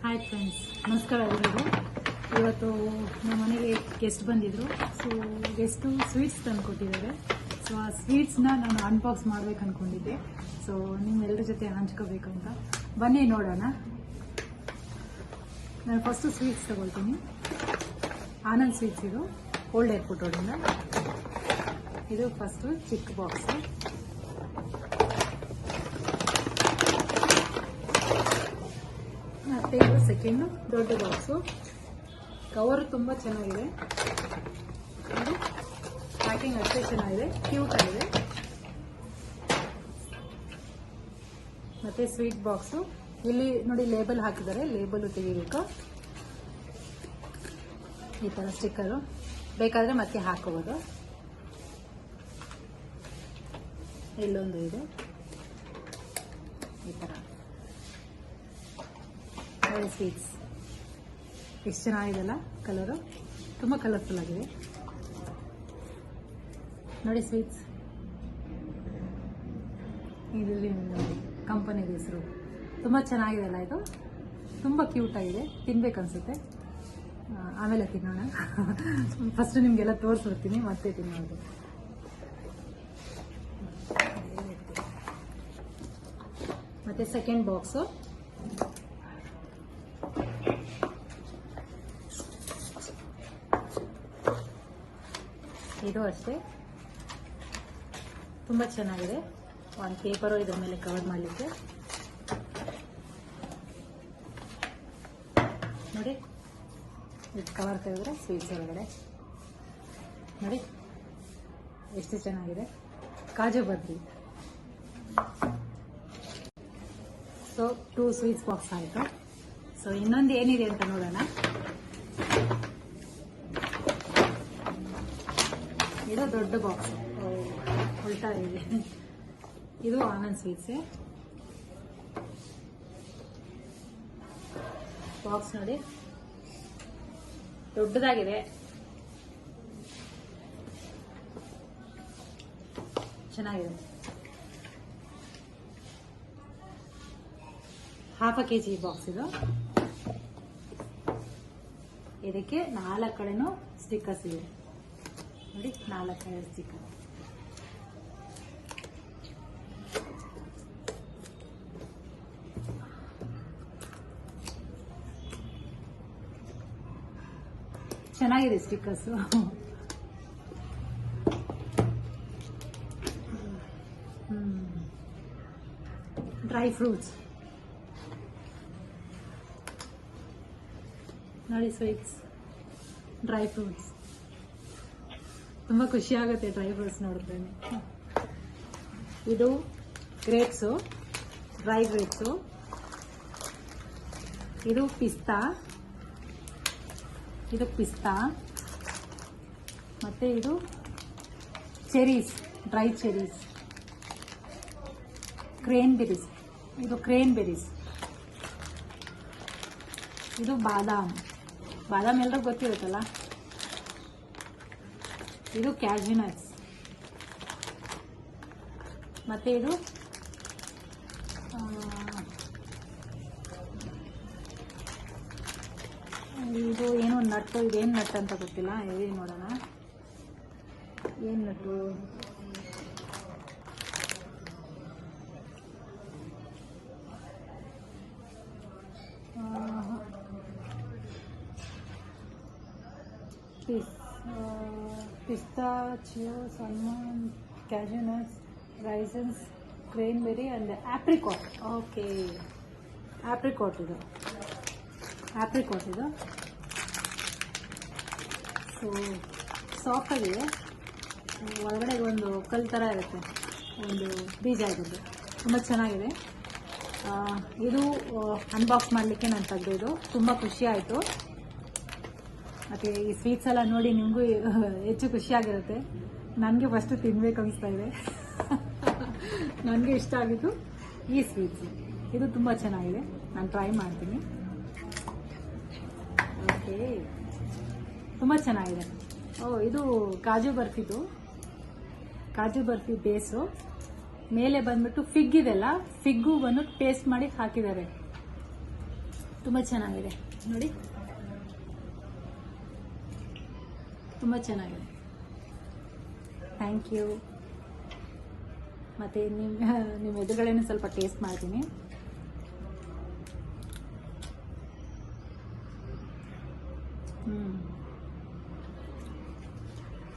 Hi friends, ನಮಸ್ಕಾರ ಎಲ್ಲರಿಗೂ. ಇವತ್ತು ನಮ್ಮ ಮನೆಗೆ ಗೆಸ್ಟ್ ಬಂದಿದ್ರು. ಸೊ ಗೆಸ್ಟು ಸ್ವೀಟ್ಸ್ ತಂದು ಕೊಟ್ಟಿದ್ದಾರೆ. ಸೊ ಆ ಸ್ವೀಟ್ಸ್ನ ನಾನು ಅನ್ಬಾಕ್ಸ್ ಮಾಡ್ಬೇಕು ಅನ್ಕೊಂಡಿದ್ದೆ. ಸೊ ನಿಮ್ಮೆಲ್ಲರ ಜೊತೆ ಹಂಚ್ಕೋಬೇಕಂತ ಬನ್ನಿ ನೋಡೋಣ. ನಾನು ಫಸ್ಟು ಸ್ವೀಟ್ಸ್ ತಗೊಳ್ತೀನಿ. ಆನಂದ್ ಸ್ವೀಟ್ಸ್ ಇದು ಓಲ್ಡ್ ಏರ್ಪೋರ್ಟ್ ರೋಡಿಂದ. ಇದು ಫಸ್ಟು ಚಿಕ್ಕ ಬಾಕ್ಸ್. ಮತ್ತೆ ಇದು ಸೆಕೆಂಡು ದೊಡ್ಡ ಬಾಕ್ಸು. ಕವರ್ ತುಂಬ ಚೆನ್ನಾಗಿದೆ. ಪ್ಯಾಕಿಂಗ್ ಅಷ್ಟೇ ಚೆನ್ನಾಗಿದೆ, ಕ್ಯೂಟ್ ಆಗಿದೆ. ಮತ್ತೆ ಸ್ವೀಟ್ ಬಾಕ್ಸು. ಇಲ್ಲಿ ನೋಡಿ ಲೇಬಲ್ ಹಾಕಿದ್ದಾರೆ, ಲೇಬಲ್ ತೆಗಿಬೇಕು. ಈ ತರ ಸ್ಟಿಕ್ಕರು ಬೇಕಾದ್ರೆ ಮತ್ತೆ ಹಾಕೋಬಹುದು. ಇಲ್ಲೊಂದು ಇದೆ ಈ ತರ ಸ್ವೀಟ್ಸ್. ಎಷ್ಟು ಚೆನ್ನಾಗಿದೆಲ್ಲ, ಕಲರು ತುಂಬ ಕಲರ್ಫುಲ್ ಆಗಿದೆ ನೋಡಿ. ಸ್ವೀಟ್ಸ್ ಇದು ಕಂಪನಿ ಹೆಸರು. ತುಂಬ ಚೆನ್ನಾಗಿದೆ ಅಲ್ಲ, ಇದು ತುಂಬ ಕ್ಯೂಟ್ ಆಗಿದೆ. ತಿನ್ಬೇಕನ್ಸುತ್ತೆ. ಆಮೇಲೆ ತಿನ್ನೋಣ. ಫಸ್ಟ್ ನಿಮಗೆಲ್ಲ ತೋರಿಸ್ಬಿಡ್ತೀನಿ, ಮತ್ತೆ ತಿನ್ನೋದು. ಮತ್ತೆ ಸೆಕೆಂಡ್ ಬಾಕ್ಸು. ಇದು ಅಷ್ಟೇ ತುಂಬ ಚೆನ್ನಾಗಿದೆ. ಒಂದು ಪೇಪರು ಇದರ ಮೇಲೆ ಕವರ್ ಮಾಡಲಿಕ್ಕೆ ನೋಡಿ. ಇದು ಕವರ್ ತೆಗೆದ್ರೆ ಸ್ವೀಟ್ಸ್ ಒಳಗಡೆ ನೋಡಿ ಎಷ್ಟು ಚೆನ್ನಾಗಿದೆ. Kaju barfi. So 2 sweets box ಆಯಿತು. ಸೊ ಇನ್ನೊಂದು ಏನಿದೆ ಅಂತ ನೋಡೋಣ. ಇದು ದೊಡ್ಡ ಬಾಕ್ಸ್ ಉಲ್ಟಾ ಇದೆ. ಇದು ಆನಂದ್ ಸ್ವೀಟ್ಸೇ. ಬಾಕ್ಸ್ ನೋಡಿ ದೊಡ್ಡದಾಗಿದೆ, ಚೆನ್ನಾಗಿದೆ. ½ kg ಬಾಕ್ಸ್ ಇದು. ಇದಕ್ಕೆ 4 ಕಡೆನೂ ಸ್ಟಿಕ್ಕರ್ಸ್ ಇದೆ ನೋಡಿ. 4 ಕಡೆ ಸ್ಟಿಕ್ಕರ್. ಚೆನ್ನಾಗಿದೆ ಸ್ಟಿಕ್ಕರ್ಸ್. ಡ್ರೈ ಫ್ರೂಟ್ಸ್ ನೋಡಿ. Sweets, dry fruits. ತುಂಬ ಖುಷಿ ಆಗುತ್ತೆ ಡ್ರೈ ಫ್ರೂಟ್ಸ್ ನೋಡಿದ್ರೇನೆ. ಇದು ಗ್ರೇಪ್ಸು, ಡ್ರೈ ಗ್ರೇಪ್ಸು. ಇದು ಪಿಸ್ತಾ. ಇದು ಪಿಸ್ತಾ. ಮತ್ತೆ ಇದು ಚೆರೀಸ್, ಡ್ರೈ ಚೆರೀಸ್. ಕ್ರೇನ್ಬೆರೀಸ್. ಇದು ಕ್ರೇನ್ಬೆರೀಸ್. ಇದು ಬಾದಾಮ್. ಬಾದಾಮ್ ಎಲ್ಲರಿಗೂ ಗೊತ್ತಿರುತ್ತಲ್ಲ. ಇದು ಕ್ಯಾಶ್ಯೂ ನಟ್ಸ್. ಮತ್ತೆ ಇದು ಇದು ಏನೋ ನಟ್ಟು. ಇದೇನು ನಟ್ ಅಂತ ಗೊತ್ತಿಲ್ಲ. ಹೇಳಿ ನೋಡೋಣ ಏನು nut. Pistachio, salmon, cashew nuts, raisins, cranberry and apricot. Okay, apricot ಇದು. ಆಪ್ರಿಕಾಟ್ ಇದು. ಸೊ ಸಾಫ್ಟ್ ಆಗಿದೆ. ಒಳಗಡೆ ಒಂದು ಕಲ್ಲು ಥರ ಇರುತ್ತೆ, ಒಂದು ಬೀಜ ಇರೋದು. ತುಂಬ ಚೆನ್ನಾಗಿದೆ. ಇದು ಅನ್ಬಾಕ್ಸ್ ಮಾಡಲಿಕ್ಕೆ ನಾನು ತೆಗೆದು ತುಂಬ ಖುಷಿ ಆಯಿತು. ಮತ್ತು ಈ ಸ್ವೀಟ್ಸ್ ಎಲ್ಲ ನೋಡಿ ನಿಮಗೂ ಹೆಚ್ಚು ಖುಷಿಯಾಗಿರುತ್ತೆ. ನನಗೆ ಫಸ್ಟು ತಿನ್ಬೇಕು ಅನಿಸ್ತಾ ಇದೆ. ನನಗೆ ಇಷ್ಟ ಆಗಿದ್ದು ಈ ಸ್ವೀಟ್ಸ್. ಇದು ತುಂಬ ಚೆನ್ನಾಗಿದೆ, ನಾನು ಟ್ರೈ ಮಾಡ್ತೀನಿ. ಓಕೆ, ತುಂಬ ಚೆನ್ನಾಗಿದೆ. ಇದು ಕಾಜು ಬರ್ಫಿದು. ಕಾಜು ಬರ್ಫಿ ಬೇಸು. ಮೇಲೆ ಬಂದ್ಬಿಟ್ಟು ಫಿಗ್ ಇದೆಲ್ಲ, ಫಿಗ್ಗು ಬಂದು ಪೇಸ್ಟ್ ಮಾಡಿ ಹಾಕಿದ್ದಾರೆ. ತುಂಬ ಚೆನ್ನಾಗಿದೆ ನೋಡಿ, ತುಂಬ ಚೆನ್ನಾಗಿದೆ. Thank you. ಮತ್ತು ನಿಮ್ಮ ಎದುರುಗಡೆನೂ ಸ್ವಲ್ಪ ಟೇಸ್ಟ್ ಮಾಡ್ತೀನಿ.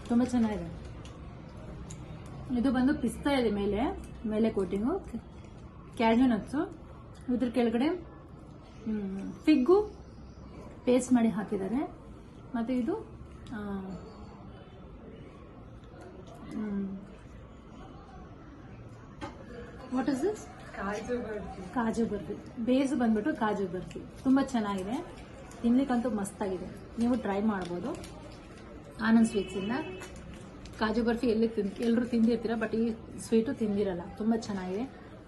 ತುಂಬ ಚೆನ್ನಾಗಿದೆ. ಇದು ಬಂದು ಪಿಸ್ತಾ ಇದೆ ಮೇಲೆ ಕೋಟಿಂಗು, ಕ್ಯಾಶ್ಯೂ ನಟ್ಸು, ಇದ್ರ ಕೆಳಗಡೆ ಫಿಗ್ಗು ಪೇಸ್ಟ್ ಮಾಡಿ ಹಾಕಿದ್ದಾರೆ. ಮತ್ತು ಇದು what is this? Kaju barfi. Base ಬಂದ್ಬಿಟ್ಟು ಕಾಜು ಬರ್ಫಿ. ತುಂಬ ಚೆನ್ನಾಗಿದೆ, ತಿನ್ಲಿಕ್ಕಂತೂ ಮಸ್ತಾಗಿದೆ. ನೀವು ಟ್ರೈ ಮಾಡ್ಬೋದು ಆನಂದ್ ಸ್ವೀಟ್ಸಿಂದ. ಕಾಜು ಬರ್ಫಿ ಎಲ್ಲರೂ ತಿಂದಿರ್ತೀರ, ಬಟ್ ಈ ಸ್ವೀಟು ತಿಂದಿರಲ್ಲ. ತುಂಬ ಚೆನ್ನಾಗಿದೆ.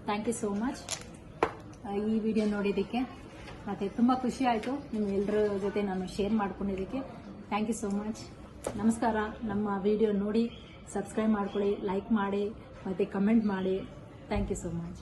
ಥ್ಯಾಂಕ್ ಯು ಸೋ ಮಚ್ ಈ ವಿಡಿಯೋ ನೋಡಿದ್ದಕ್ಕೆ. ಮತ್ತು ತುಂಬ ಖುಷಿ ಆಯಿತು ನಿಮ್ಮೆಲ್ಲರ ಜೊತೆ ನಾನು ಶೇರ್ ಮಾಡ್ಕೊಂಡಿದ್ದಕ್ಕೆ. Thank you so much. ನಮಸ್ಕಾರ. ನಮ್ಮ ವಿಡಿಯೋ ನೋಡಿ ಸಬ್ಸ್ಕ್ರೈಬ್ ಮಾಡ್ಕೊಳ್ಳಿ, ಲೈಕ್ ಮಾಡಿ ಮತ್ತು ಕಮೆಂಟ್ ಮಾಡಿ. Thank you so much.